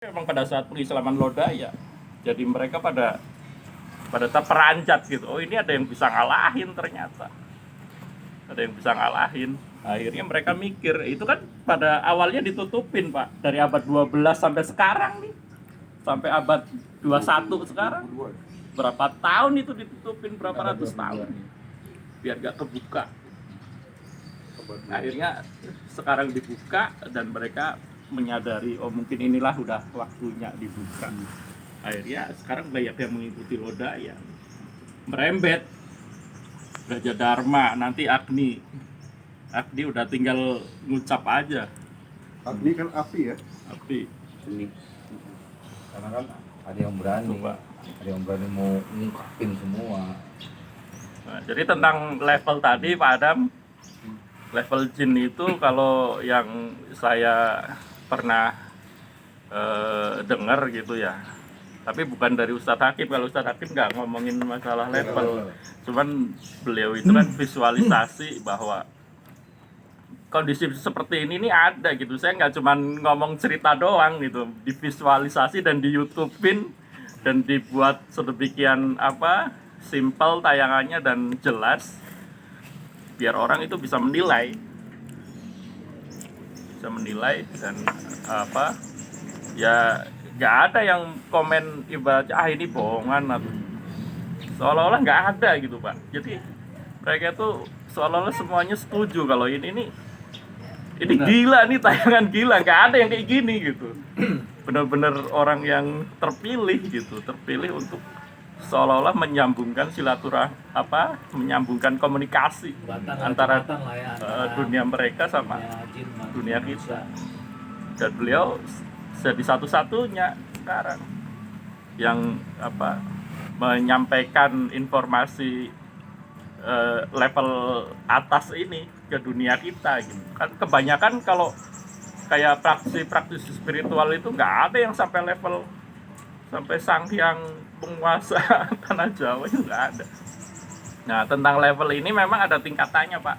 Memang pada saat pengislaman Lodaya, jadi mereka pada terperanjat gitu. Oh, ini ada yang bisa ngalahin ternyata. Ada yang bisa ngalahin. Akhirnya mereka mikir, itu kan pada awalnya ditutupin, Pak. Dari abad 12 sampai sekarang nih. Sampai abad 21 sekarang. Berapa tahun itu ditutupin, berapa ratus tahun. Biar gak kebuka. Akhirnya sekarang dibuka dan mereka menyadari, oh mungkin inilah udah waktunya dibuka. Akhirnya sekarang banyak yang mengikuti Lodaya, merembet Raja Dharma, nanti Agni udah tinggal ngucap aja. Agni kan api ya? Api. Karena kan ada yang berani, ada yang berani mau ngungkapin semua. Nah, jadi tentang level tadi Pak Adam, level jin itu kalau yang saya pernah dengar gitu ya, tapi bukan dari Ustadz Hakim. Kalau Ustadz Hakim nggak ngomongin masalah level, cuman beliau itu kan visualisasi bahwa kondisi seperti ini nih ada gitu. Saya nggak cuman ngomong cerita doang gitu, divisualisasi dan di YouTube-in dan dibuat sedemikian simpel tayangannya dan jelas biar orang itu bisa menilai dan ya nggak ada yang komen ibaratnya ini bohongan atau seolah-olah nggak ada gitu Pak. Jadi mereka tuh seolah-olah semuanya setuju kalau ini gila nih, tayangan gila, nggak ada yang kayak gini gitu. Benar-benar orang yang terpilih untuk seolah-olah menyambungkan menyambungkan komunikasi antara dunia mereka sama dunia kita. Dan beliau jadi satu-satunya sekarang yang menyampaikan informasi level atas ini ke dunia kita gitu. Kan kebanyakan kalau kayak praktisi spiritual itu nggak ada yang sampai level sampai sang hyang penguasa tanah Jawa, itu nggak ada. Nah, tentang level ini memang ada tingkatannya Pak,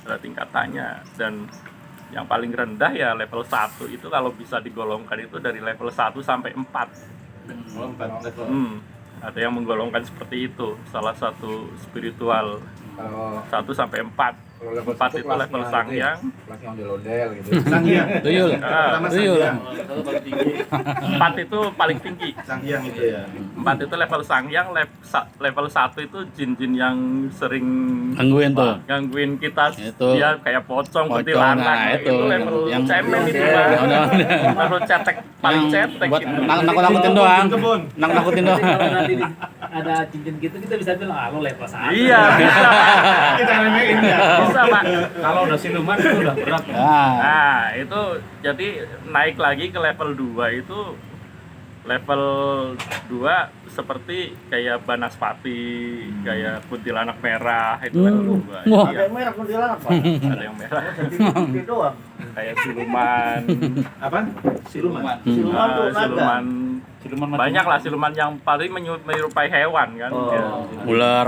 ada tingkatannya, dan yang paling rendah ya level 1 itu kalau bisa digolongkan itu dari level 1 sampai 4. Ada yang menggolongkan seperti itu, salah satu spiritual 1 sampai 4. 4 itu level Sangyang. Kelas yang dilodel gitu. Sangyang. Tuyul. Tuyul. 4 itu paling tinggi. Sangyang itu ya. 4 itu level Sangyang, level 1 itu jin-jin yang sering gangguin kita. Itu. Dia kayak pocong, kuntilanak, itu level yang cemen itu Pak. Level cetek, paling cetek buat gitu. nakut-nakutin doang. Nakut-nakutin doang. Kalau nanti ada cincin gitu kita bisa bilang lo level 1. Iya, bisa. Kita remehin ya. Bisa Pak. Kalau udah siluman itu udah berat. Nah, itu jadi naik lagi ke level 2 itu level 2 seperti kayak Banaspati, kayak kuntilanak merah, itu level 2. Wah. Iya. Ada yang merah kuntilanak Pak. Ada yang merah. Jadi doang. Kayak siluman. Apa? Siluman. Siluman tuh naga. Siluman banyak lah, siluman yang paling menyerupai hewan kan. Oh. Ya. Ular.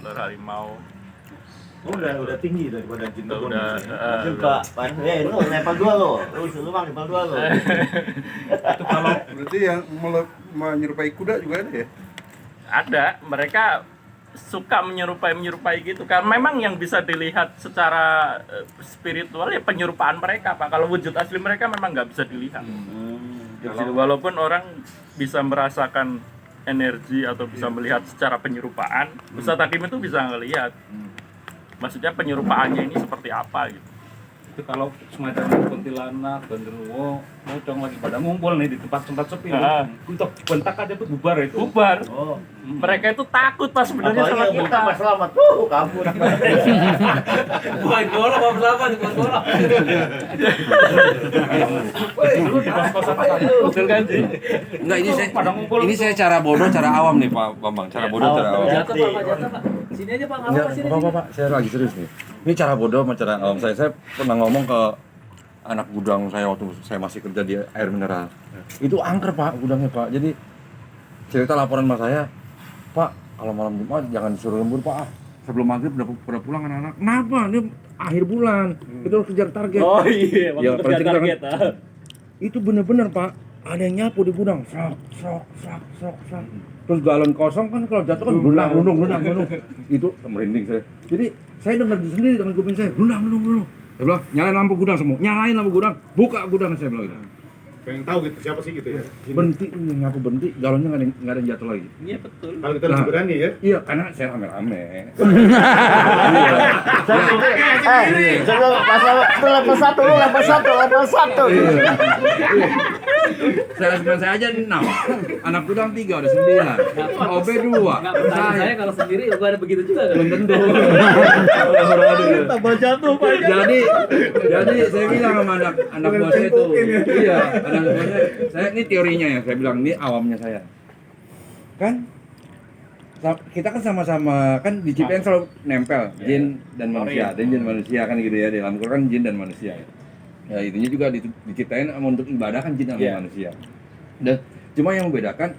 Ular, harimau. Oh, udah tinggi daripada jin kebun. Udah, Pak, itu level 2 loh. Lu siluman level 2 loh. Itu kalau berarti yang menyerupai kuda juga ada ya? Ada, mereka suka menyerupai gitu kan. Memang yang bisa dilihat secara spiritual ya penyerupaan mereka Pak. Kalau wujud asli mereka memang nggak bisa dilihat. Jadi, walaupun orang bisa merasakan energi atau bisa melihat secara penyerupaan, Ustadz Hakim itu bisa ngelihat. Maksudnya penyerupaannya ini seperti apa gitu. Itu kalau semacam kuntilanak, genderuwo, pocong lagi pada ngumpul nih di tempat-tempat sepi. Untuk bentak aja tuh bubar itu. Bubar. Oh. Mereka itu takut Pak sebenarnya sama Apalagi kita. Mas Selamat. Kabur. Bukan bola, Pak Selamat, bukan bola. Dulu di kos-kosan Betul kan sih? Enggak, ini saya cara bodoh, cara awam nih Pak Bambang. Cara bodoh, cara awam. Jatuh Pak. Sini aja Pak, Enggak, sini. Pak, saya lagi serius nih. Ini cara bodoh sama cara awam saya. Saya pernah ngomong ke anak gudang saya waktu saya masih kerja di air mineral. Itu angker Pak gudangnya Pak. Jadi cerita laporan sama saya, Pak, kalau malam Jumat jangan disuruh lembur Pak. Sebelum maghrib udah pulang anak-anak. Kenapa? Ini akhir bulan. Itu harus kejar target. Oh iya, Ya, waktu kerja target. itu bener-bener Pak. ada yang nyapu di gudang, sok. Terus galon kosong kan kalau jatuh kan blundang. Itu merinding saya. Jadi saya dengar sendiri dengan kuping saya, blundang. Saya bilang, nyalain lampu gudang, buka gudang, saya bilang gitu. Pengen tahu gitu siapa sih gitu ya. Berhenti, nyapu berhenti, galonnya nggak ada yang jatuh lagi. Iya betul. Kalau kita lebih berani ya. Iya, karena saya rame-rame. Sebelum itu level 1 lu level 1. Saya aja 6, anak gudang 3, udah 9, OB 2. Saya kalau sendiri gua ada begitu juga kan. Belum tentu. Tambah jatuh Pak. Jadi saya bilang sama anak buah saya tuh, iya, anak buah saya ini teorinya ya, saya bilang ini awamnya saya. Kan kita kan sama-sama kan di CPN selalu nempel jin dan manusia kan gitu ya, di dalam Quran kan jin dan manusia. Ya intinya juga diciptain untuk ibadah kan jin sama manusia. Dan cuma yang membedakan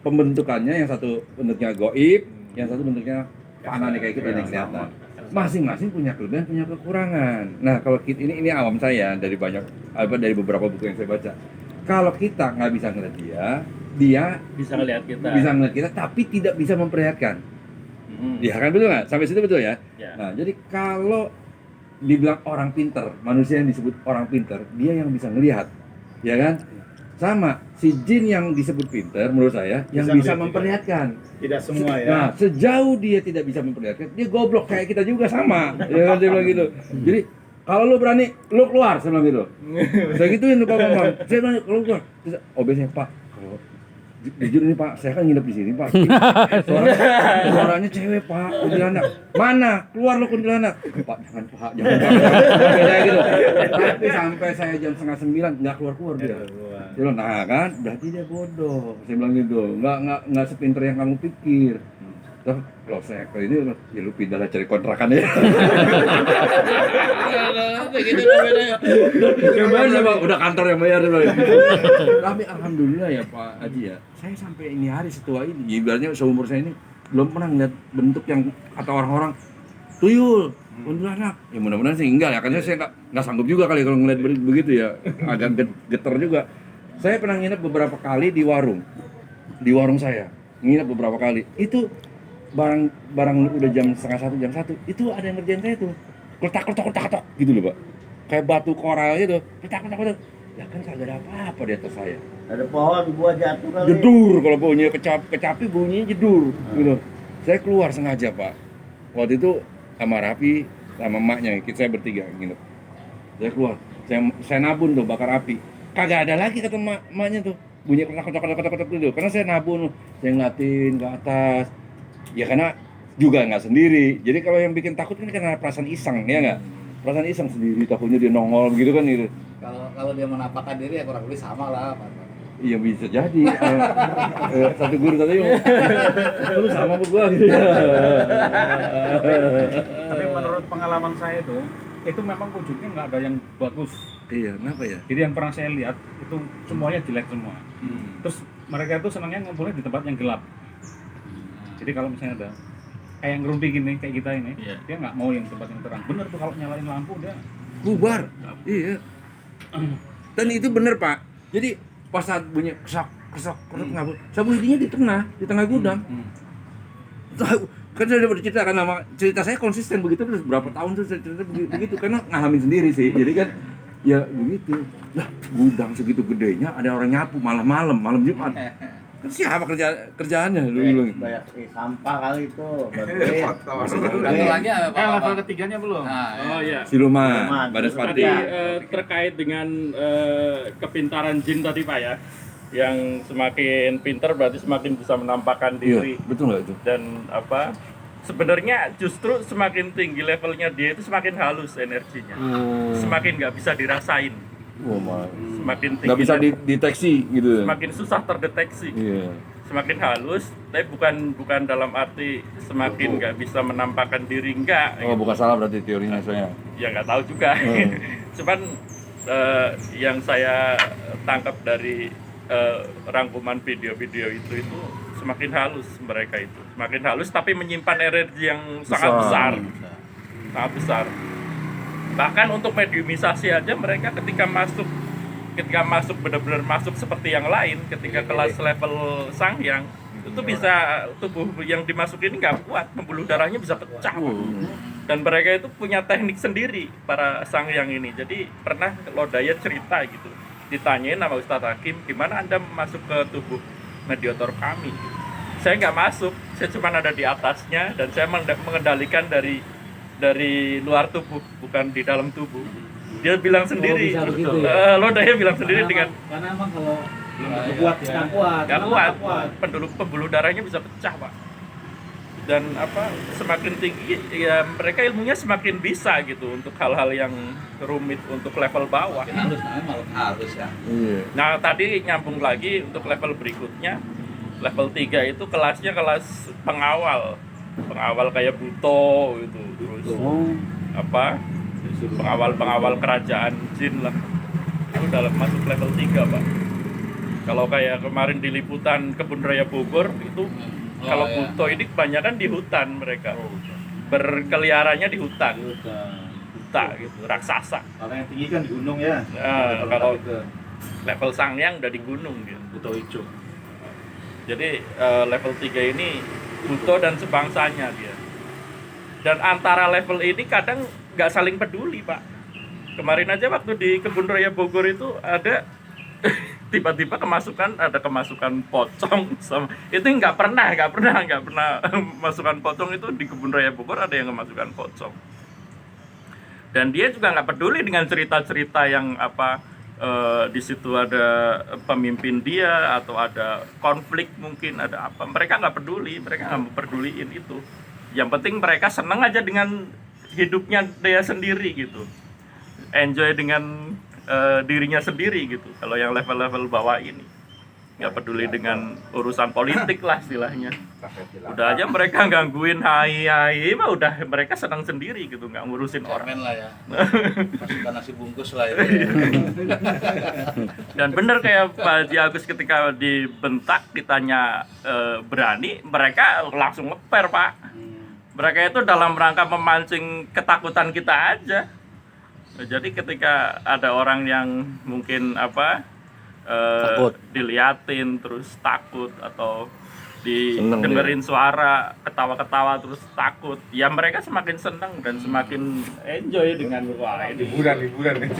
pembentukannya, yang satu bentuknya goib, yang satu bentuknya panah nih kayak kita nih kelihatan. Masing-masing punya kelebihan, punya kekurangan. Nah kalau ini awam saya dari beberapa buku yang saya baca. Kalau kita nggak bisa ngeliat dia Bisa ngelihat kita. bisa ngeliat kita, tapi tidak bisa memperlihatkan. Iya kan, betul nggak? Sampai situ betul ya? Ya. Nah jadi kalau dibilang orang pinter, manusia yang disebut orang pinter, dia yang bisa ngelihat, ya kan? Sama si jin yang disebut pinter, menurut saya, yang bisa memperlihatkan. Tidak semua ya. Nah, sejauh dia tidak bisa memperlihatkan, dia goblok kayak kita juga sama. Ya kan, saya bilang gitu. Jadi, kalau lu berani, lu keluar, saya bilang gitu. Saya gituin tuh Pak Bambang. Saya bilang, kalau keluar. Terus, biasanya, Pak, kalau jujur ini Pak, saya kan nginep di sini Pak. Suaranya cewek Pak, kuntilanak. Mana? Keluar lu kuntilanak. Pak, jangan Pak. Kayak gitu. Tapi sampai saya jam 8:30 nggak keluar dia. Dia bilang, nah kan, berarti dia bodoh. Saya bilang gitu, nggak sepinter yang kamu pikir. Terus kalau saya ke ini, ya lu pindah lah cari kontrakan ya. Begitu bedanya. Yang bayar siapa? Udah kantor yang bayar. Tapi alhamdulillah ya Pak Haji ya, saya sampai ini hari setua ini, ibaratnya seumur saya ini belum pernah ngeliat bentuk yang kata orang-orang tuyul, kuntilanak. Ya mudah-mudahan sih enggak ya, karena saya nggak sanggup juga kali kalau ngeliat begitu ya, agak geter juga. Saya pernah nginep beberapa kali di warung saya, nginep beberapa kali. Itu barang udah jam 12:30, jam 1, itu ada yang ngerjain saya tuh, kletak gitu loh Pak, kayak batu koral gitu, kletak. Ya kan kagak ada apa-apa di atas saya. Ada pohon buah jatuh kali. Jedur, kalau bunyinya kecapi bunyinya jedur gitu. Saya keluar sengaja Pak, waktu itu sama Rapi sama emaknya, saya bertiga gitu. Saya keluar, saya nabun tuh bakar api, kagak ada lagi kata emaknya tuh, bunyi kletak gitu, karena saya nabun, saya ngeliatin ke atas. Ya karena juga nggak sendiri, jadi kalau yang bikin takut kan karena perasaan iseng, ya nggak? Perasaan iseng sendiri, takutnya dia nongol begitu kan gitu. Kalau dia menampakkan diri ya kurang lebih sama lah. Iya bisa jadi. Satu guru tadi lu sama sama gua gitu. Tapi menurut pengalaman saya itu memang wujudnya nggak ada yang bagus. Iya, kenapa ya? Jadi yang pernah saya lihat itu semuanya jelek semua. Terus mereka itu senangnya ngumpulnya di tempat yang gelap. Jadi kalau misalnya ada kayak ngerumpi gini kayak kita ini, dia nggak mau yang tempat yang terang. Bener tuh kalau nyalain lampu dia Bubar. Iya. Dan itu bener Pak. Jadi pas saat bunyi kesok ngabur, sembunyinya di tengah gudang. Kan saya udah bercerita kan, nama cerita saya konsisten begitu terus berapa tahun tuh saya cerita begitu karena ngahamin sendiri sih. Jadi kan ya begitu. Lah gudang segitu gedenya ada orang nyapu malam Jumat. Kan siapa kerjaannya lu bilang? Banyak sampah kali itu. Satu lagi apa? Level ketiganya belum. Nah, Oh iya. Siluman, Badas Tadi Parti. terkait dengan kepintaran jin tadi Pak ya, yang semakin pintar berarti semakin bisa menampakkan diri. Iya, betul nggak itu? Dan apa? Sebenarnya justru semakin tinggi levelnya dia itu semakin halus energinya, semakin nggak bisa dirasain, semakin tinggi Nggak bisa dideteksi gitu. semakin susah terdeteksi. Iya. Semakin halus, tapi bukan dalam arti semakin nggak bisa menampakkan diri, enggak. Oh, bukan salah berarti teorinya saya. Ya nggak tahu juga. Cuman yang saya tangkap dari rangkuman video-video itu semakin halus mereka itu, semakin halus tapi menyimpan energi yang sangat besar, sangat besar. Bahkan untuk mediumisasi aja mereka ketika masuk ketika masuk benar-benar masuk seperti yang lain, ketika kelas level Sangyang itu bisa tubuh yang dimasukin nggak kuat, pembuluh darahnya bisa pecah. Dan mereka itu punya teknik sendiri para Sangyang ini. Jadi pernah Lodaya cerita gitu, ditanyain sama Ustadz Hakim, gimana Anda masuk ke tubuh mediator kami? Saya nggak masuk, saya cuma ada di atasnya dan saya mengendalikan dari luar tubuh, bukan di dalam tubuh. Dia bilang sendiri, bisa begitu ya? Lodaya bilang sendiri dengan Karena emang kalau kuat ya. nggak kuat, pembuluh darahnya bisa pecah Pak. Dan semakin tinggi ya mereka ilmunya semakin bisa gitu untuk hal-hal yang rumit untuk level bawah. harus namanya malah harus ya. Iya. Nah tadi nyambung lagi untuk level berikutnya, level 3 itu kelasnya kelas pengawal kayak Buto gitu, terus pengawal kerajaan jin lah, itu dalam masuk level 3 Pak. Kalau kayak kemarin di liputan Kebun Raya Bogor itu kalau Buto ini kebanyakan di hutan mereka, berkeliarannya di hutan, buta gitu, raksasa. Kalau yang tinggi kan di gunung ya. Kalau level Sangyang udah di gunung gitu. Buto Ijo. Jadi level 3 ini Buto dan sebangsanya dia. Dan antara level ini kadang nggak saling peduli Pak. Kemarin aja waktu di Kebun Raya Bogor itu ada tiba-tiba ada kemasukan pocong sama itu nggak pernah masukan pocong itu di Kebun Raya Bogor ada yang kemasukan pocong. Dan dia juga nggak peduli dengan cerita-cerita yang di situ ada pemimpin dia atau ada konflik mungkin ada apa, mereka nggak peduli, mereka nggak peduliin itu. Yang penting mereka seneng aja dengan hidupnya dia sendiri gitu, enjoy dengan dirinya sendiri gitu. Kalau yang level-level bawah ini nggak peduli dengan urusan politik lah istilahnya. Udah aja mereka gangguin hai mah udah mereka senang sendiri gitu, nggak ngurusin orang. Cemen lah ya. Masukkan nasi bungkus lah itu. Ya. Dan bener kayak Pak Haji Agus ketika dibentak ditanya berani, mereka langsung ngeper Pak. Mereka itu dalam rangka memancing ketakutan kita aja. Jadi ketika ada orang yang mungkin Takut. diliatin terus takut atau Seneng dengerin suara ketawa-ketawa terus takut, ya mereka semakin senang dan semakin enjoy dengan wah ini Liburan nih.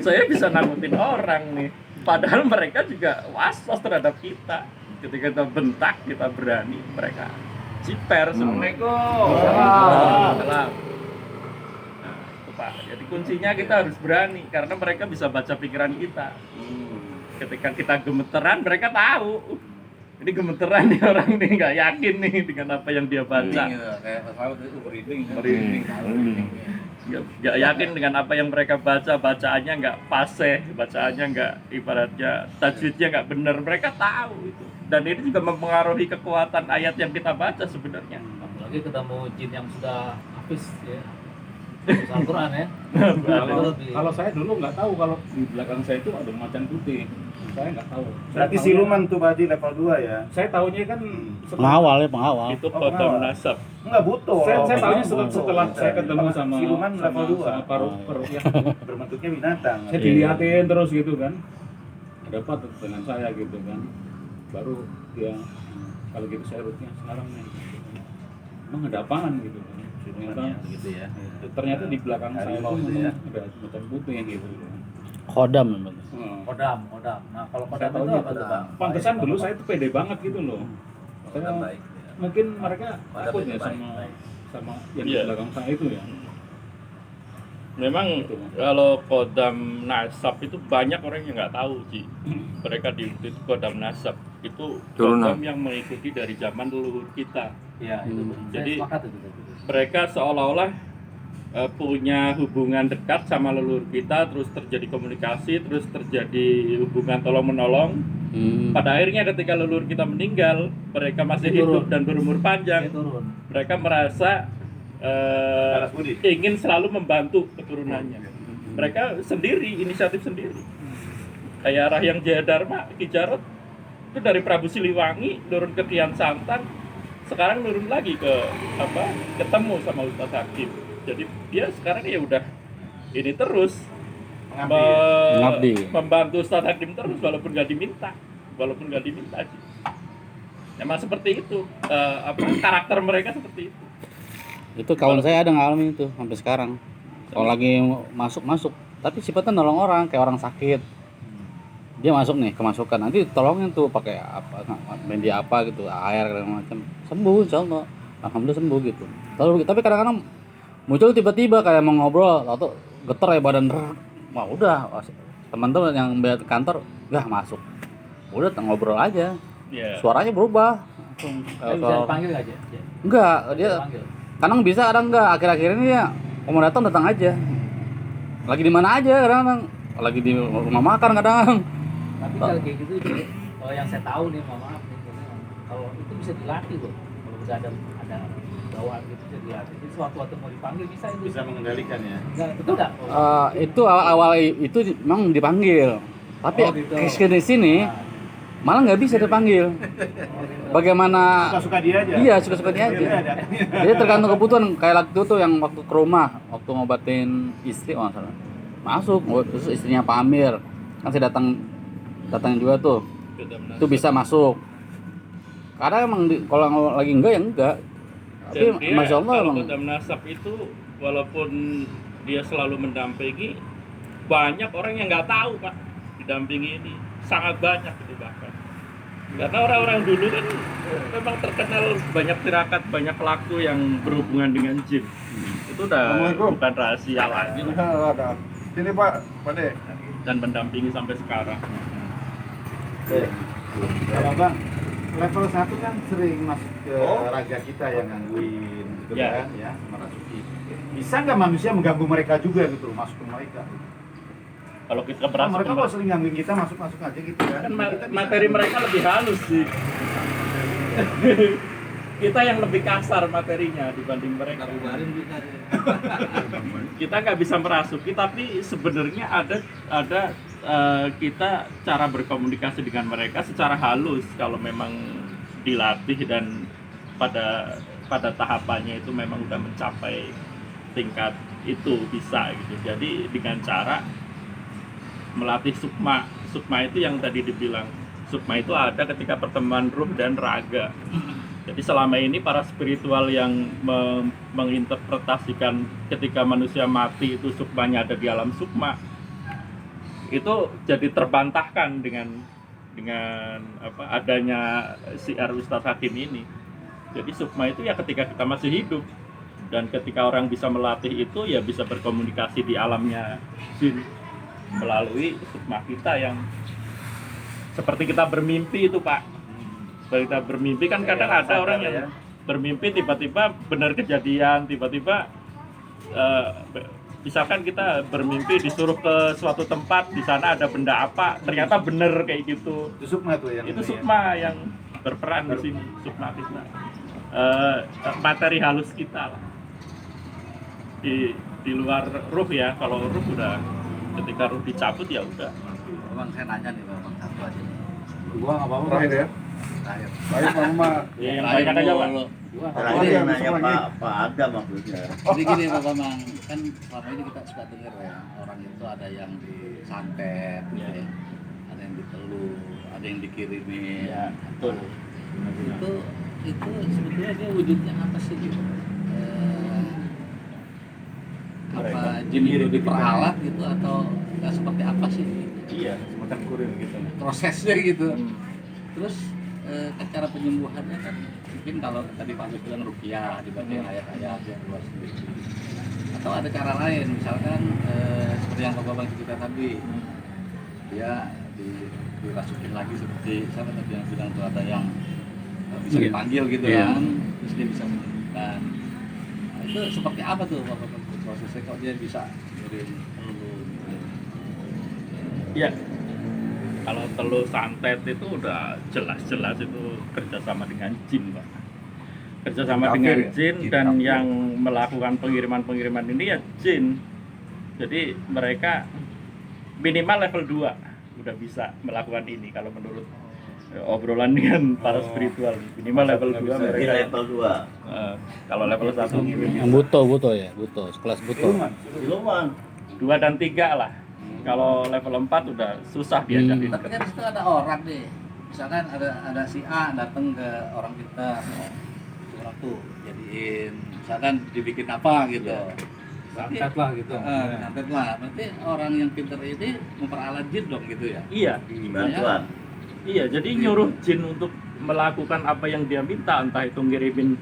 saya bisa nakutin orang nih, padahal mereka juga was-was terhadap kita. Ketika kita bentak, kita berani, mereka ciper. Assalamualaikum. Salam. Pak. Jadi kuncinya kita harus berani karena mereka bisa baca pikiran kita. Ketika kita gemeteran, mereka tahu. Ini gemeteran nih orang nih, nggak yakin nih dengan apa yang dia baca. Kayak pesawat itu merinding. Nggak yakin dengan apa yang mereka baca, bacaannya nggak fasih, bacaannya nggak ibaratnya tajwidnya nggak benar. Mereka tahu itu. Dan ini juga mempengaruhi kekuatan ayat yang kita baca sebenarnya. Apalagi ketemu jin yang sudah habis ya. Al-Quran ya. Kalau saya dulu nggak tahu kalau di belakang saya itu ada macan putih. Saya nggak tahu. Berarti siluman tuh berarti level 2 ya. Saya tahunya kan Pengawal. Itu kodam nasab. Enggak butuh. Saya tahunya setelah saya ketemu sama siluman level 2. sama paru yang Berbentuknya binatang. saya diliatin terus gitu kan. Ada apa tuh dengan saya gitu kan. Baru dia kalau gitu saya rutnya sekarang nih. Emang ada apaan gitu kan. gitu ya. Ternyata di belakang saya itu ya. ada macan putih yang gitu. Kodam memang. Kodam. Nah, kalau Saya kodam tahu itu apa tuh, Bang? pantesan dulu saya tuh pede banget gitu loh. Saya Baik. mungkin mereka takut ya baik, sama yang Iya. di belakang saya itu ya. Memang kalau kodam nasab itu banyak orang yang nggak tahu Ci. Mereka di itu kodam nasab itu Turunan. kodam yang mengikuti dari zaman leluhur kita. Iya, itu. Jadi- Saya sepakat itu. Mereka seolah-olah punya hubungan dekat sama leluhur kita, terus terjadi komunikasi, terus terjadi hubungan tolong-menolong. Pada akhirnya ketika leluhur kita meninggal, mereka masih Dia hidup turun. dan berumur Dia panjang. turun. Mereka merasa Balas budi. ingin selalu membantu keturunannya. Mereka sendiri, inisiatif sendiri. Kayak Rahyang Jayadharma, Ki Jarot itu dari Prabu Siliwangi turun ke Kian Santan, sekarang turun lagi ketemu sama Ustadz Hakim. Jadi dia sekarang ya udah ini terus Mengabdi. membantu Ustadz Hakim terus walaupun nggak diminta sih. Emang seperti itu, karakter mereka seperti itu. Itu kawan saya ada ngalamin itu sampai sekarang. Kalau lagi masuk, tapi sifatnya nolong orang, kayak orang sakit. Dia masuk nih, kemasukan. Nanti tolongin tuh pakai apa, media apa gitu, air dan macam. Sembuh insyaallah. Alhamdulillah sembuh gitu. Tapi kadang-kadang muncul tiba-tiba kayak mau ngobrol atau getar ya badan. Wah, udah teman-teman yang bayar kantor enggak masuk. Udah ngobrol aja. Iya. Suaranya berubah. Bisa dipanggil aja. Ya. Enggak, dia Dipanggil. kadang bisa kadang enggak. Akhir-akhir ini ya mau datang aja. Lagi di mana aja kadang-kadang. Lagi di rumah makan kadang. Tapi kalau kayak gitu, kalau yang saya tahu nih, mohon maaf nih, kalau itu bisa dilatih loh. Kalau udah ada bawaan gitu bisa dilatih. Jadi sewaktu-waktu mau dipanggil bisa itu. Bisa mengendalikan ya. Enggak, betul enggak? Itu awal itu memang dipanggil. Tapi gitu. di sini malah nggak bisa dipanggil. Bagaimana? Suka-suka dia aja. Iya, suka-suka dia aja. Jadi tergantung kebutuhan. Kayak waktu itu yang waktu ke rumah, waktu ngobatin istri, salah. Masuk, terus istrinya Pak Amir. Kan saya datang juga tuh. Itu bisa masuk. Karena emang kalau lagi enggak ya enggak. Tapi Dan dia, Masya Allah kalau emang. Kodam Nasab itu walaupun dia selalu mendampingi, banyak orang yang nggak tahu Pak didampingi ini, sangat banyak itu bahkan. Karena orang-orang dulu kan memang terkenal banyak tirakat, banyak pelaku yang berhubungan dengan jin. Itu udah Assalamualaikum. bukan rahasia lagi lah. Ada. Sini Pak, Pade. Dan mendampingi sampai sekarang. Kalau Bang, level 1 kan sering masuk ke raga kita yang gangguin gitu Ya. kan ya, merasuki. Bisa nggak manusia mengganggu mereka juga gitu, masuk ke mereka? Kalau kita Nah, berhasil, mereka kalau sering gangguin kita masuk aja gitu kan. kan Kita bisa- materi mereka lebih halus sih. Kita yang lebih kasar materinya dibanding mereka. Kita nggak bisa merasuki, tapi sebenarnya ada kita cara berkomunikasi dengan mereka secara halus kalau memang dilatih dan pada tahapannya itu memang udah mencapai tingkat itu bisa gitu. Jadi dengan cara melatih sukma itu yang tadi dibilang, sukma itu ada ketika pertemuan ruh dan raga. Jadi selama ini para spiritual yang menginterpretasikan ketika manusia mati itu sukmanya ada di alam sukma, itu jadi terbantahkan dengan adanya siar Ustadz Hakim ini. Jadi sukma itu ya ketika kita masih hidup, dan ketika orang bisa melatih itu ya bisa berkomunikasi di alamnya jin melalui sukma kita yang seperti kita bermimpi itu Pak. Seperti kita bermimpi kan kadang ada orang yang bermimpi tiba-tiba benar kejadian, tiba-tiba misalkan kita bermimpi disuruh ke suatu tempat, di sana ada benda apa, ternyata benar kayak gitu. Itu sukma tuh yang Itu ini sukma yang berperan di sini, sukma kita. Materi halus kita lah. Di luar ruh ya, kalau ruh udah ketika ruh dicabut ya udah. Bang, saya nanya nih Bang, satu aja nih. Gua nggak apa-apa. Terakhir ya. Terakhir. Baik Mama. Ya, yang banyak aja Pak. Terakhir Iya, nanya masuk lagi. Pak Adam maksudnya. Jadi gini Pak Bambang, kan selama ini kita suka dengar ya, orang itu ada yang disantet gitu ya. Ada yang diteluh, ada yang dikirimin. Ya, betul. Itu sebetulnya dia wujudnya apa sih gitu? Apa jin itu diperalat gitu atau nggak seperti apa sih? Iya. Semacam kurir gitu. Prosesnya gitu. Terus kan cara penyembuhannya kan mungkin kalau tadi Pak Agus bilang ruqyah dibacain ayat-ayat yang luar sendiri. Atau ada cara lain, misalkan seperti yang Pak Bambang cerita tadi, dia dirasukin lagi seperti siapa tadi yang bilang tuh ada yang bisa dipanggil gitu kan, terus dia bisa menyembuhkan. Nah, itu seperti apa tuh Pak Bambang prosesnya kok dia bisa ngirim peluru gitu? Iya. Kalau telur santet itu udah jelas-jelas itu kerjasama dengan jin, Pak. Kerjasama Jin dengan kafir ya? jin Jin dan kafir. yang melakukan pengiriman ini ya jin. Jadi mereka minimal level 2 udah bisa melakukan ini kalau menurut obrolan dengan para spiritual. Minimal level 2 Di mereka. level 2. Kalau level 1 Yang buto ya, buto, sekelas buto. Siluman. 2 dan 3 lah. Kalau level 4 udah susah diajarin. Tapi kan di situ ada orang nih, misalkan ada si A datang ke orang kita, orang tuh jadiin, misalkan dibikin apa gitu. Santet lah gitu. Santet lah, berarti orang yang pintar ini memperalat jin dong gitu ya? Iya, Bantuan. iya. Jadi nyuruh jin untuk melakukan apa yang dia minta, entah itu ngirimin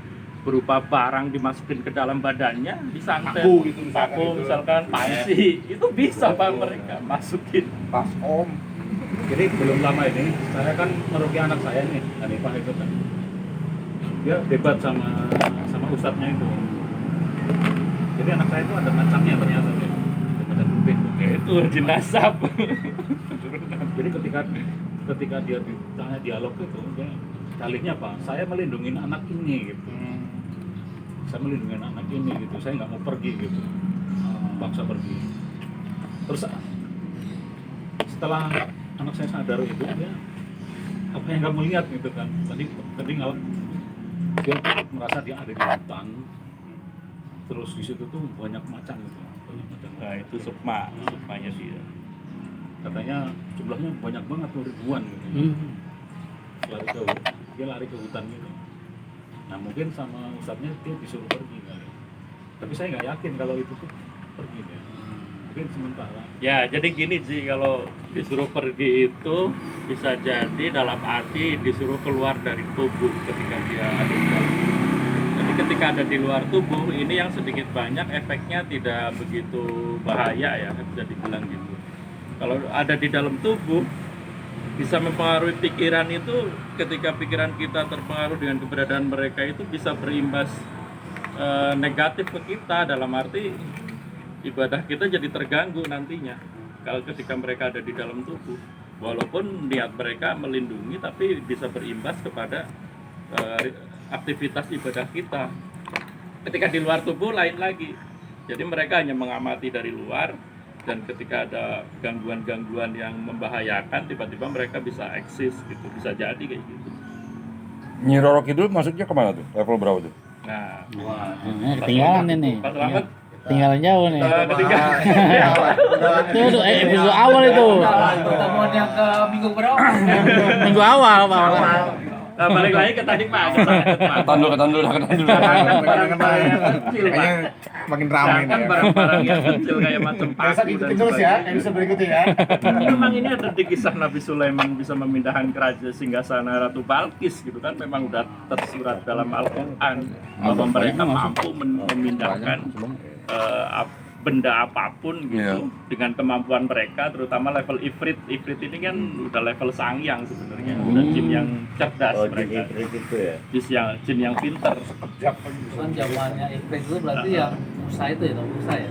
berupa barang dimasukin ke dalam badannya, disantet, paku misalkan, panci, itu bisa Pak mereka masukin. Pas om. Jadi belum lama ini saya kan merugi anak saya nih, Hanifah itu kan. Dia debat sama ustadznya itu. Jadi anak saya itu ada macamnya ternyata dia. Ada kuping. Itu jin asap. Jadi ketika dia ditanya dialog itu, dia dalihnya apa? Saya melindungi anak ini gitu. Saya melindungi anak ini gitu. Saya nggak mau pergi gitu. Paksa pergi. Terus setelah anak saya sadar itu, dia apa yang kamu lihat gitu kan? Tadi dia merasa dia ada di hutan. Terus di situ tuh banyak macan gitu. Nah, itu sukmanya dia. Katanya jumlahnya banyak banget tuh, ribuan gitu. Dia lari ke hutan gitu. Nah mungkin sama ustadznya dia disuruh pergi kali. Tapi saya nggak yakin kalau itu tuh pergi deh. Mungkin sementara. Ya, jadi gini sih, kalau disuruh pergi itu bisa jadi dalam arti disuruh keluar dari tubuh ketika dia ada di dalam. Jadi ketika ada di luar tubuh, ini yang sedikit banyak efeknya tidak begitu bahaya ya, bisa dibilang gitu. Kalau ada di dalam tubuh, bisa mempengaruhi pikiran itu. Ketika pikiran kita terpengaruh dengan keberadaan mereka, itu bisa berimbas negatif ke kita, dalam arti ibadah kita jadi terganggu nantinya kalau ketika mereka ada di dalam tubuh. Walaupun niat mereka melindungi, tapi bisa berimbas kepada aktivitas ibadah kita. Ketika di luar tubuh lain lagi, jadi mereka hanya mengamati dari luar, dan ketika ada gangguan-gangguan yang membahayakan, tiba-tiba mereka bisa eksis gitu, bisa jadi kayak gitu. Nyi Roro Kidul masuknya kemana tuh? Level berapa tuh? Nah, Ketinggalan ini. Pak Selamat Tinggalan jauh nih. ketika Itu episode awal itu. Pertemuan yang ke minggu berapa? Minggu awal, Pak. Nah, balik lagi ke tadi Pak. Ketan dulu. Kayaknya makin ramai Kan nih. barang-barang yang kecil kayak macam paku dan sebagainya. episode berikutnya ya. Memang ini ada di kisah Nabi Sulaiman bisa memindahkan kerajaan singgasana Ratu Balkis gitu kan, memang udah tersurat dalam Al-Qur'an bahwa mereka mampu memindahkan benda apapun gitu, Iya. dengan kemampuan mereka, terutama level Ifrit. Ifrit ini kan udah level sangyang sebenarnya, udah jin yang cerdas mereka. Itu ya. Jin yang pinter. Kan zamannya Ifrit itu berarti yang Musa itu ya, Musa ya.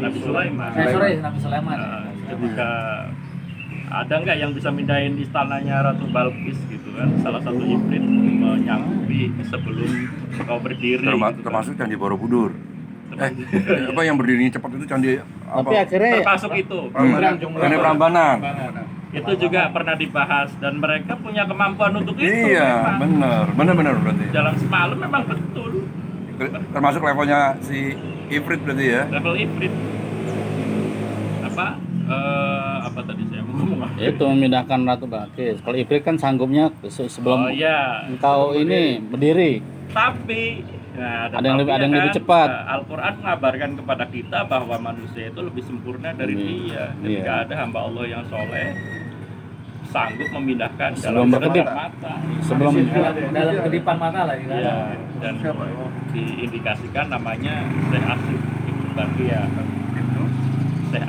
Nabi Sulaiman. Nabi Sulaiman ya. Ketika ada nggak yang bisa mindahin istananya Ratu Balkis gitu kan, salah satu Ifrit menyanggupi sebelum kau berdiri gitu kan. Termasuk Candi Borobudur. Apa yang berdirinya cepat itu candi apa? Tapi akhirnya Termasuk itu. Candi Prambanan. Itu juga pernah dibahas, dan mereka punya kemampuan untuk itu. Iya, memang. benar berarti. Jalan semalam memang betul. Termasuk levelnya si Ifrit berarti ya. Level Ifrit. Apa tadi saya mau ngomong apa? itu memindahkan Ratu Balkis. Kalau Ifrit kan sanggupnya sebelum Oh iya. engkau ini berdiri. Tapi Ada yang lebih cepat. Al-Quran mengabarkan kepada kita bahwa manusia itu lebih sempurna dari dia. Ketika ada hamba Allah yang soleh, sanggup memindahkan Sebelum dalam berkedip. sekejap mata. Sebelum Dalam kedipan mata lah gitu. Iya, dan diindikasikan namanya Syekh Asif bin Barkia. Syekh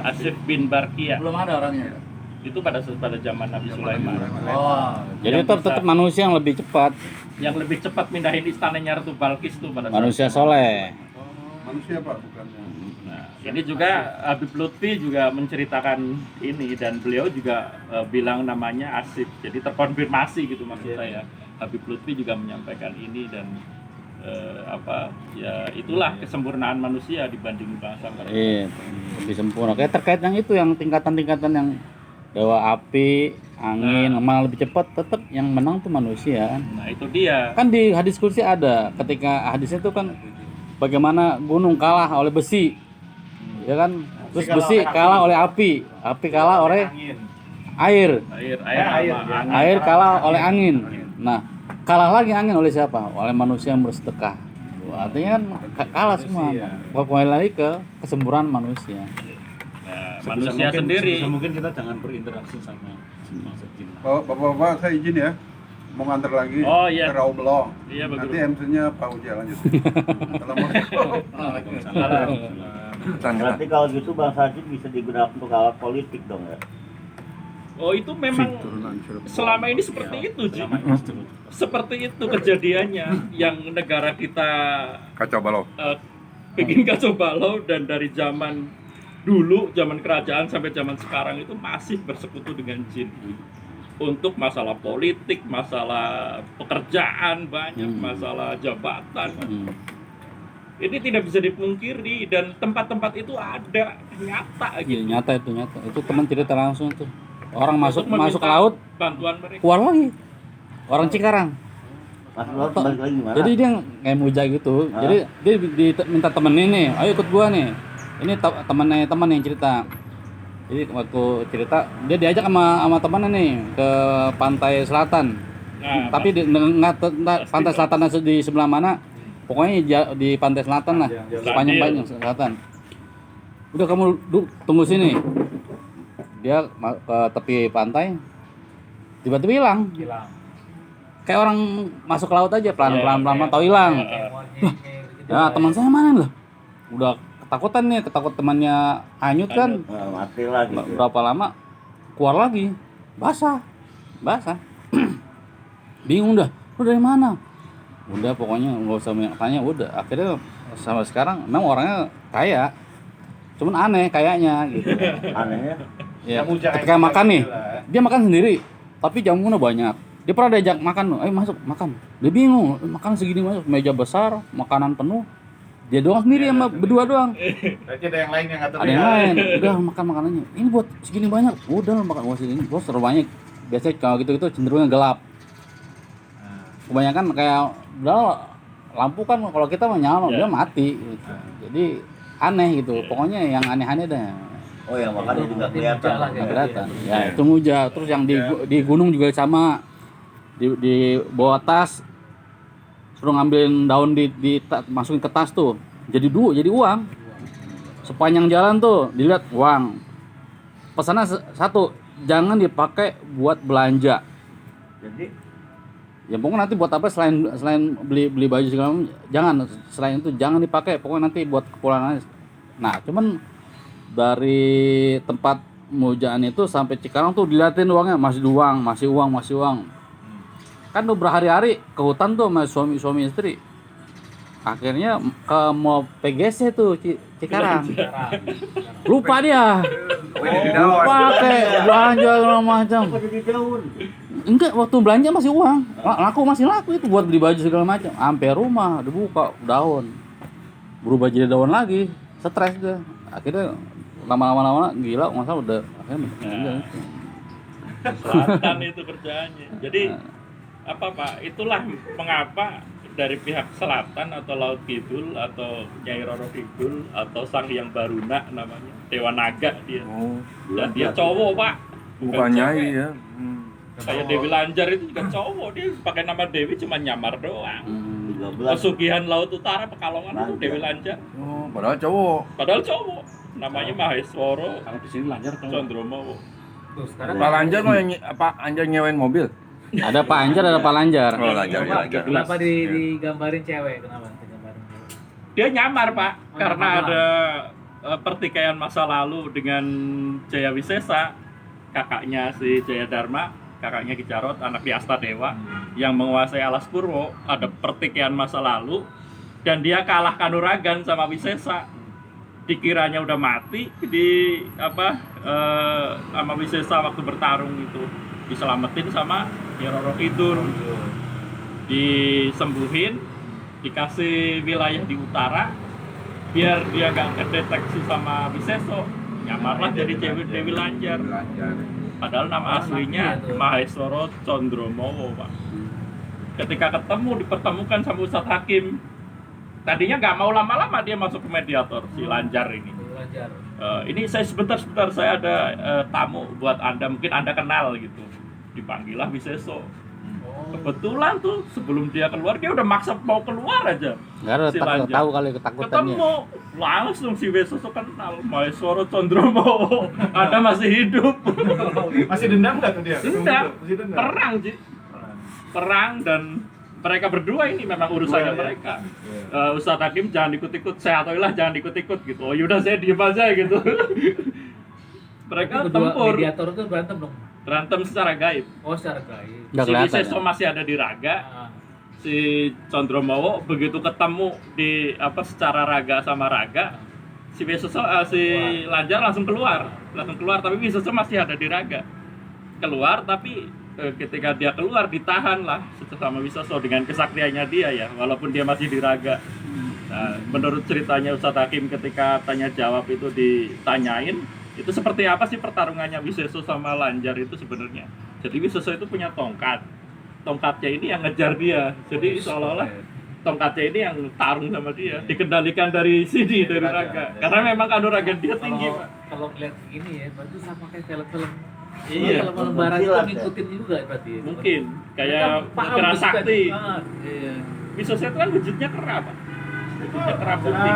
Asif bin Barkia. Belum ada orangnya. Itu pada zaman Nabi Sulaiman. Oh, jadi tetap manusia yang lebih cepat, Yang lebih cepat mindahin istananya Ratu Balkis tuh pada manusia soleh. Manusia Pak, bukannya. Nah, ini juga Habib Lutfi juga menceritakan ini, dan beliau juga bilang namanya Asif. Jadi terkonfirmasi gitu maksud saya. Habib Lutfi juga menyampaikan ini, dan itulah kesempurnaan manusia dibanding bangsa mereka. Iya, lebih sempurna. Kayak terkait yang itu, yang tingkatan-tingkatan yang dewa api, angin, mana lebih cepat, tetap yang menang tuh manusia kan. Nah, itu dia. Kan di hadis kursi ada, ketika hadisnya itu kan bagaimana gunung kalah oleh besi, ya kan, Terus besi kalah oleh api kalah oleh angin. air. Air kalah oleh angin. Nah, kalah lagi angin oleh siapa? Oleh manusia yang bersedekah. Artinya kan kalah semua. Kembali lagi ke kesempurnaan manusia. Nah, Sebisa manusia mungkin- sendiri. sebisa mungkin kita jangan berinteraksi sama jin. Bapak-bapak saya izin ya, mau nganter lagi Oh, iya. ke Rawa Belong. Iya, betul. Nanti MC-nya Pak Uja lanjut. Assalamualaikum. Waalaikumsalam. Berarti kalau gitu Bang Sajid bisa digunakan untuk alat politik dong ya? Oh, itu memang selama ini seperti itu, Ji. Seperti itu kejadiannya yang negara kita Kacau balau. bikin kacau balau, dan dari zaman dulu, zaman kerajaan sampai zaman sekarang itu masih bersekutu dengan jin untuk masalah politik, masalah pekerjaan banyak, masalah jabatan. Ini tidak bisa dipungkiri, dan tempat-tempat itu ada nyata Iya, gitu. nyata. Itu teman cerita langsung tuh. Orang masuk Untuk meminta laut, bantuan mereka. keluar lagi. Orang Cikarang. Mas Lord balik lagi gimana? Jadi dia kayak muja gitu. Jadi dia minta temenin nih, ayo ikut gua nih. Ini teman yang cerita. Jadi waktu cerita dia diajak sama temannya nih ke pantai selatan. Nah, Tapi nggak pantai selatan di sebelah mana. Pokoknya di pantai selatan lah, sepanjang selatan. Udah kamu tunggu sini. Dia ke tepi pantai, tiba-tiba hilang. Kayak orang masuk ke laut aja, pelan-pelan tahu hilang. Ya teman saya mana lah? Udah ketakutan temannya hanyut kan. Nah, mati lagi. Berapa lama keluar lagi, basah. Bingung dah, lu dari mana? Udah pokoknya nggak usah banyak tanya, udah. Akhirnya sampai sekarang memang orangnya kaya, cuman aneh kayaknya gitu. Anehnya? Ya, ketika makan nih, dia makan sendiri, tapi jamunya banyak. Dia pernah diajak makan, ayo masuk makan. Dia bingung, makan segini masuk, meja besar, makanan penuh. Dia doang sendiri sama berdua doang. Berarti ada yang lain yang ngatur. Ada yang lain, udah makan makanannya. Ini buat segini banyak, udah makan buat segini. Bos terlalu banyak. Biasanya kalau gitu cenderungnya gelap. Kebanyakan kayak udah lampu kan kalau kita mah nyala, dia mati. Gitu. Jadi aneh gitu. Pokoknya yang aneh-aneh dah. Oh ya makanya juga kelihatan. Nggak kelihatan. Ya itu muja. Terus yang di gunung juga sama. Di bawah tas suruh ngambilin daun masukin ke tas tuh. Jadi uang. Sepanjang jalan tuh dilihat uang. Pesannya satu, jangan dipakai buat belanja. Jadi Ya pokoknya nanti buat apa selain beli baju segala macam, jangan, selain itu jangan dipakai, pokoknya nanti buat kepulangan aja. Nah, cuman dari tempat mujaan itu sampai Cikarang tuh diliatin uangnya, masih uang. Kan udah berhari-hari ke hutan tuh sama suami istri. Akhirnya ke mau PGC tuh Cikarang. Lupa dia. Lupa kayak belanja segala macam. apa jadi daun? Enggak, waktu belanja masih uang. Masih laku itu buat beli baju segala macam. Sampai rumah dibuka daun. Berubah jadi daun lagi. Stres dia. Akhirnya lama-lama gila, masa udah akhirnya meninggal. Selatan itu kerjaannya. Jadi apa Pak? Itulah mengapa dari pihak selatan atau Laut Kidul atau Nyai Roro Kidul atau Sang Hyang Baruna namanya, Dewa Naga dia. Dan dia cowok Pak. Bukan nyai cewek. ya. Kayak Dewi Lanjar itu juga cowok, dia pakai nama Dewi cuma nyamar doang. 13. Pesugihan Laut Utara Pekalongan itu Dewi Lanjar. Oh, padahal cowok. Padahal cowok. Namanya Maheswara Kalau di sini lancar kalau Condromowo. Tuh, sekarang Pak Lanjar mau apa Anjar nyewain mobil? Ada Pak Anjar, ada Pak Lanjar. Oh, Lanjar. kenapa digambarin cewek? Kenapa digambarin cewek? Dia nyamar Pak, Oh, karena nyamar. ada pertikaian masa lalu dengan Jaya Wisesa, kakaknya si Jaya Dharma, kakaknya Ki Jarot, anak di Astadewa, yang menguasai Alas Purwo. Ada pertikaian masa lalu, dan dia kalah kanuragan sama Wisesa. Dikiranya udah mati sama Wisesa waktu bertarung itu, diselamatin sama Nyai Roro Kidul, disembuhin, dikasih wilayah di utara biar dia gak kedeteksi sama Wiseso. Nyamarlah jadi Dewi Lanjar, padahal nama aslinya Maheswara Condromowo Pak. Ketika dipertemukan sama Ustadz Hakim, tadinya nggak mau lama-lama dia masuk ke mediator si Lanjar ini. Belajar. Ini saya sebentar saya ada tamu buat Anda, mungkin Anda kenal gitu. Dipanggillah Wiseso. Kebetulan tuh sebelum dia keluar, dia udah maksa mau keluar aja. Nggak ada Si Lanjar. tahu kali ketakutannya. Ketemu langsung si Wiseso kenal Maesoro Condromo. Anda masih hidup. Masih dendam nggak tuh dia? Dendam. Masih dendam. Perang Ji. Perang dan mereka berdua ini memang urusannya mereka. Ustadz Hakim jangan ikut-ikut, saya Atoilah jangan ikut-ikut gitu. Oh yaudah saya diem aja gitu. Mereka Kedua tempur, mediator itu berantem dong. berantem secara gaib. Oh, secara gaib. Nggak Si kelihatan Wiseso ya? masih ada di raga. Ah, Si Condromowo begitu ketemu di secara raga sama raga, si Wiseso si Lanjar langsung keluar tapi Wiseso masih ada di raga. Keluar tapi ketika dia keluar ditahan lah sama Wiseso dengan kesaktiannya dia ya, walaupun dia masih di raga. Nah, menurut ceritanya Ustadz Hakim ketika tanya jawab itu ditanyain, itu seperti apa sih pertarungannya Wiseso sama Lanjar itu sebenarnya. Jadi Wiseso itu punya tongkatnya ini yang ngejar dia, jadi seolah-olah tongkatnya ini yang tarung sama dia, dikendalikan dari sini, dari raga, karena memang kanuragan dia tinggi Pak. kalau lihat ini ya, berarti sama kayak film-film. Iya. Kalau barat itu Silat, ya. ngikutin juga berarti. Mungkin kayak Mereka paham kera gitu kan. sakti. Ah, iya. Wiseso itu kan wujudnya kera Pak, wujudnya kera putih.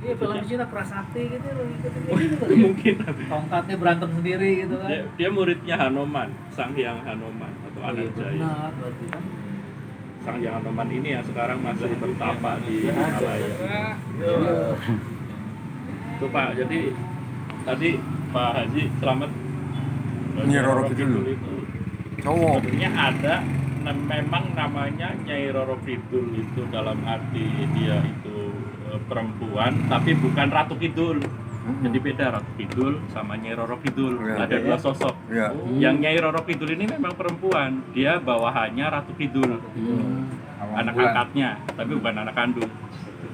Iya, film Cina prasakti gitu loh, ngikutin kayak gitu loh. Mungkin Tongkatnya berantem sendiri gitu kan. dia muridnya Hanoman, Sang Hyang Hanoman atau Oh, iya, Ananjaya. benar berarti kan. Sang Hyang Hanoman ini yang sekarang masih bertapa di Himalaya. Itu Pak, jadi tadi Pak Haji Slamet Nyai Roro Kidul. itu Cowok. sebenarnya ada memang namanya Nyai Roro Kidul itu dalam arti dia itu perempuan tapi bukan Ratu Kidul. Jadi beda Ratu Kidul sama Nyai Roro Kidul. Ya. Ada dua sosok. Ya. Yang Nyai Roro Kidul ini memang perempuan, dia bawahannya Ratu Kidul, anak angkatnya, tapi bukan anak kandung.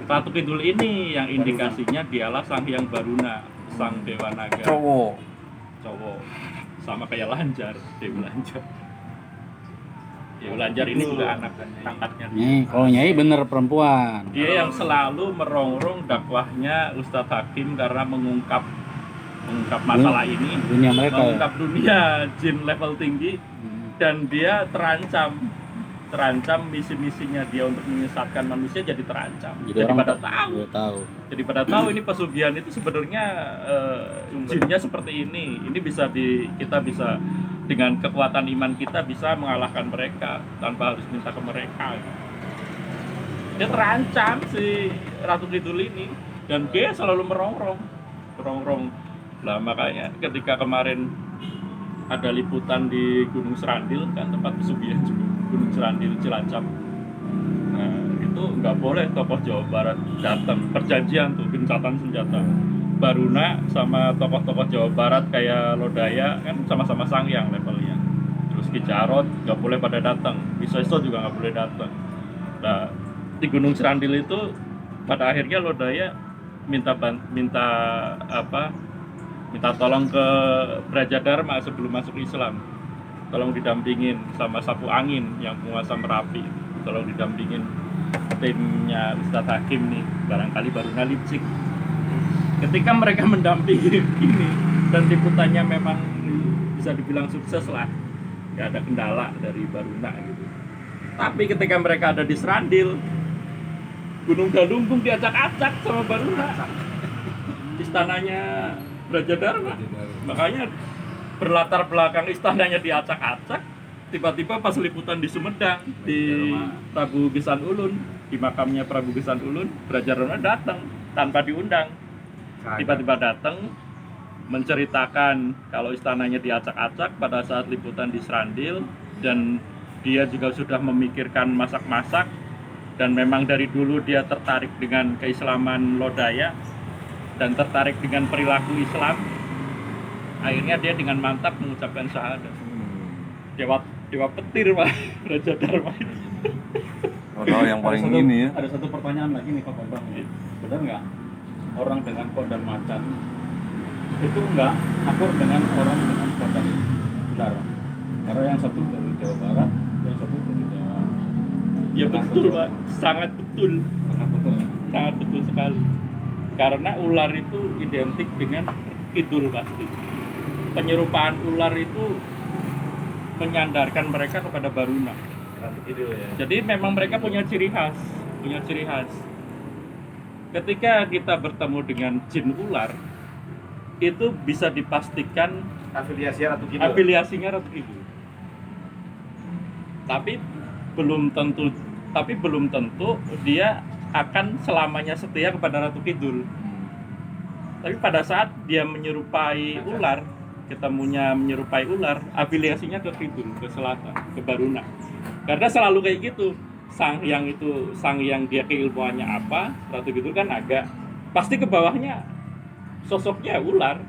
Ratu Kidul ini yang indikasinya dialah Sang Hyang Baruna, Sang Dewa Naga, Cowok. sama kayak Lanjar, Dewi Lanjar. Dewi Lanjar ini juga anak angkatnya dia. Nih, kalau Nyai bener perempuan. Dia yang selalu merongrong dakwahnya Ustadz Hakim karena mengungkap masalah ini, Dunia mereka ya. mengungkap dunia jin level tinggi, dan dia terancam misi-misinya dia untuk menyesatkan manusia jadi terancam. Jadi orang pada tahu. Gue tahu. Jadi pada tahu ini pesugihan itu sebenarnya jinnya seperti ini. Ini kita bisa dengan kekuatan iman kita bisa mengalahkan mereka tanpa harus minta ke mereka. Dia terancam si Ratu Kidul ini dan dia selalu merongrong. Lah makanya ketika kemarin ada liputan di Gunung Serandil kan, tempat pesugihan juga, Gunung Serandil Cilacap. Nah itu nggak boleh tokoh Jawa Barat datang, perjanjian tuh gencatan senjata. Baruna sama tokoh-tokoh Jawa Barat kayak Lodaya kan sama-sama Sangyang levelnya. Terus Ki Jarot nggak boleh pada datang, Wiseso juga nggak boleh datang. Nah di Gunung Serandil itu pada akhirnya Lodaya minta tolong ke Braja Dharma sebelum masuk Islam. Tolong didampingin sama Sapu Angin yang penguasa Merapi. Tolong didampingin timnya Ustadz Hakim nih, barangkali Baruna licik. Ketika mereka mendampingi ini dan liputannya memang bisa dibilang sukses lah, nggak ada kendala dari Baruna gitu. Tapi ketika mereka ada di Serandil, Gunung Galunggung diacak-acak sama Baruna. Istananya Braja Dharma. Makanya berlatar belakang istananya diacak-acak. Tiba-tiba pas liputan di Sumedang, di Prabu Gesan Ulun, di makamnya Prabu Gesan Ulun, Braja Dharma datang tanpa diundang. Tiba-tiba datang menceritakan kalau istananya diacak-acak pada saat liputan di Serandil, dan dia juga sudah memikirkan masak-masak, dan memang dari dulu dia tertarik dengan keislaman Lodaya dan tertarik dengan perilaku Islam. Akhirnya dia dengan mantap mengucapkan syahadat. Dewa petir Pak, Braja Dharma itu. Padahal yang paling ini ya. Ada satu pertanyaan lagi nih Pak Bambang. Benar nggak orang dengan kodam macan itu nggak akur dengan orang dengan kodam ular? Karena yang satu dari Jawa Barat, yang satu dari Jawa. Ya betul Pak, sangat betul. Sangat betul. Sangat betul sekali. Karena ular itu identik dengan kidul pasti. Penyerupaan ular itu menyandarkan mereka kepada Baruna. Jadi memang mereka punya ciri khas. Ketika kita bertemu dengan jin ular, itu bisa dipastikan afiliasinya Ratu Kidul. Tapi belum tentu dia akan selamanya setia kepada Ratu Kidul. Tapi pada saat dia menyerupai ular, ketemunya menyerupai ular, afiliasinya ke Kidul, ke selatan, ke Baruna. Karena selalu kayak gitu. Sang yang dia keilmuannya apa, Ratu Kidul kan naga. Pasti ke bawahnya sosoknya ular.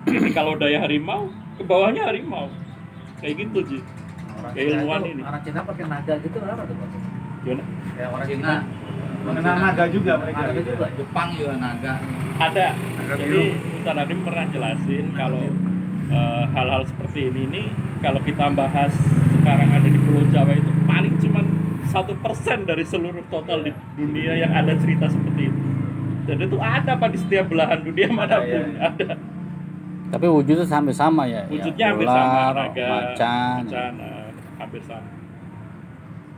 Jadi kalau daya harimau, ke bawahnya harimau. Kayak gitu sih. Keilmuan ini. Orang Cina pakai naga gitu kenapa tuh Pak? Gimana? Ya orang Cina mengenal naga juga mereka. Naga juga. Jepang juga naga. Ada. Jadi Ustaz Nadim pernah jelasin kalau hal-hal seperti ini nih, kalau kita bahas sekarang ada di Pulau Jawa itu paling cuma 1% dari seluruh total di dunia yang ada cerita seperti itu. Dan itu ada Pak di setiap belahan dunia manapun ada. Tapi wujudnya hampir sama ya. Wujudnya hampir ular, sama, naga, macan. hampir sama.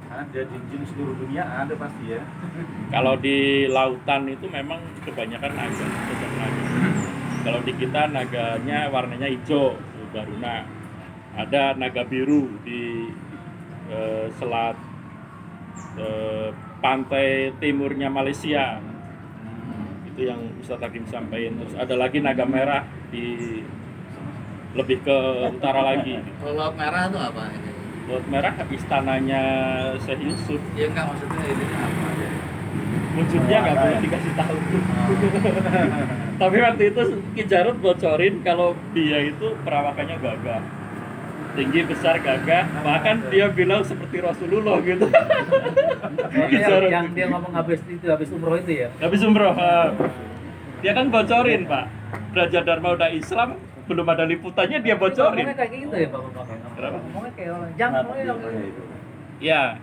Ada jin seluruh dunia ada pasti ya. Kalau di lautan itu memang kebanyakan naga, sosok naga. Kalau di kita naganya warnanya hijau, Baruna. Ada naga biru di selat pantai timurnya Malaysia. Itu yang Ustaz Hakim sampaikan. Terus ada lagi naga merah di lebih ke utara lagi. Kalau laut merah itu apa ini? Laut merah istananya Syekh Yusuf. Ya enggak, maksudnya ini apa ya? Wujudnya nggak boleh dikasih tahu. Tapi waktu itu Ki Jarod bocorin kalau dia itu perawakannya gagah, tinggi besar gagah, bahkan dia bilang seperti Rasulullah gitu. Ki Jarod yang dia ngomong habis umroh itu ya. habis umroh, dia kan bocorin Pak. Raja Dharma udah Islam, belum ada liputannya dia bocorin. Ngomongnya kayak gitu ya Bapak. Kenapa? Ngomongnya kayak orang jangan Ya.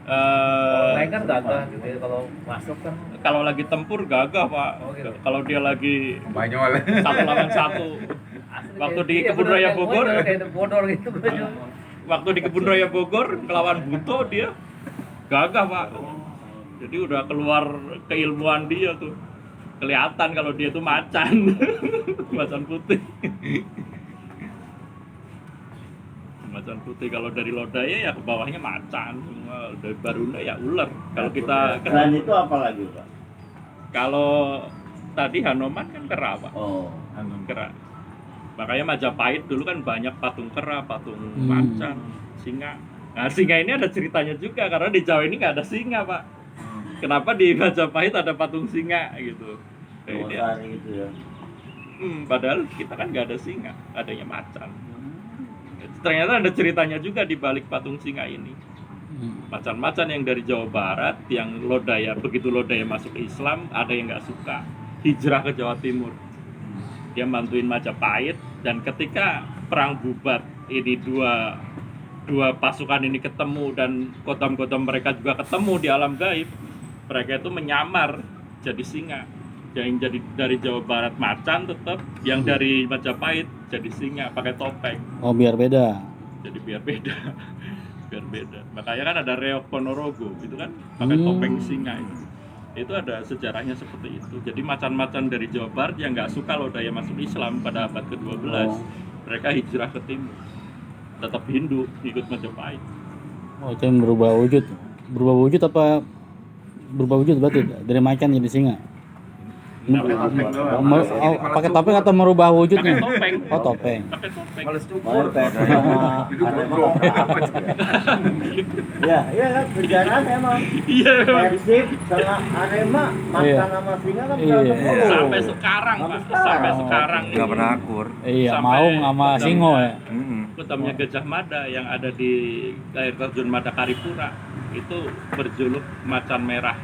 Kalau lain kan gagah gitu ya, kalau masuk kan Kalau lagi tempur gagah Pak. Oh, gitu. Kalau dia lagi Banyol. 1 lawan 1. Waktu di Kebun Raya Bogor, kayak bodor gitu. waktu di Kebun Raya Bogor melawan Buto dia gagah Pak. Jadi udah keluar keilmuan dia tuh. Kelihatan kalau dia tuh macan. Macan putih. Macan putih. Kalau dari Lodaya ya ke bawahnya macan. Semua dari Baruna ya ular. Kalau kita Selain itu apa lagi Pak? kalau tadi Hanoman kan kera Pak. Oh, Kera. Makanya Majapahit dulu kan banyak patung kera, patung macan, singa. Nah singa ini ada ceritanya juga karena di Jawa ini nggak ada singa Pak. Kenapa di Majapahit ada patung singa gitu? Kayak dia. Losari gitu ya. Padahal kita kan nggak ada singa, adanya macan. Ternyata ada ceritanya juga di balik patung singa ini. Macan-macan yang dari Jawa Barat, yang Lodaya, begitu Lodaya masuk Islam, ada yang nggak suka, hijrah ke Jawa Timur. Dia bantuin Majapahit, dan ketika perang bubat, ini dua pasukan ini ketemu dan kodam-kodam mereka juga ketemu di alam gaib, mereka itu menyamar jadi singa. Yang jadi dari Jawa Barat macan tetap, yang dari Majapahit jadi singa pakai topeng. Oh, biar beda. Jadi biar beda. Biar beda. Makanya kan ada Reok Ponorogo gitu kan, pakai topeng singa itu. Itu ada sejarahnya seperti itu. Jadi macan-macan dari Jawa Barat yang nggak suka Lodaya masuk Islam pada abad ke-12, mereka hijrah ke timur. Tetap Hindu, ikut Majapahit. Oh, itu yang berubah wujud. Berubah wujud apa? Berubah wujud berarti dari macan jadi singa. Pakai topeng atau merubah wujudnya? Pakai topeng. Oh, topeng. Pakai topeng. Males Mau cukur. Ya, iya kan berjalan emang. Iya. Persib sama Arema, Iya. makan sama singa kan Iya. berantem mulu. Sampai sekarang Pak, sampai sekarang Nggak pernah akur. Iya, Sampai mau sama kodamnya- singo ya. Kodamnya Gajah Mada yang ada di air terjun Mada Karipura itu berjuluk macan merah.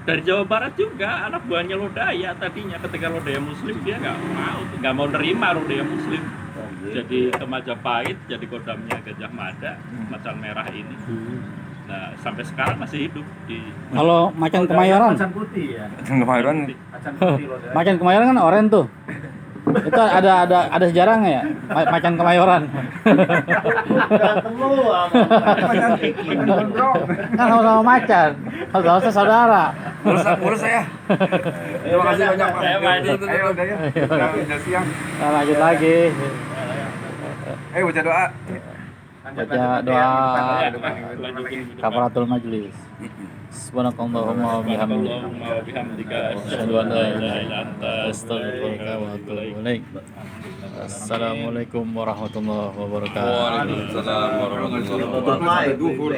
Dari Jawa Barat juga anak buahnya Lodaya tadinya, ketika Lodaya Muslim dia nggak mau nerima Lodaya Muslim. Jadi ke Majapahit jadi kodamnya Gajah Mada, macan merah ini. Nah, sampai sekarang masih hidup di Kalau macan Kemayoran, Macan putih ya. Kemarin Macan putih loh. macan Kemayoran kan oranye tuh. Itu ada sejarahnya ya, macan Kemayoran. Berantem lu sama Kan sama-sama macan, harusnya saudara. urus saya. Terima kasih banyak Pak. Ayo udah ya. Udah siang. Nah, lanjut lagi. Ayo baca doa. Baca doa lanjutin kafaratul majlis. Subhanakallahumma wa bihamdika. Allahumma wa bihamdika Asyhadu an la ilaha illa anta astaghfiruka wa atubu ilaik. Assalamualaikum warahmatullahi wabarakatuh. Waalaikumsalam warahmatullahi wabarakatuh. Tutup mic.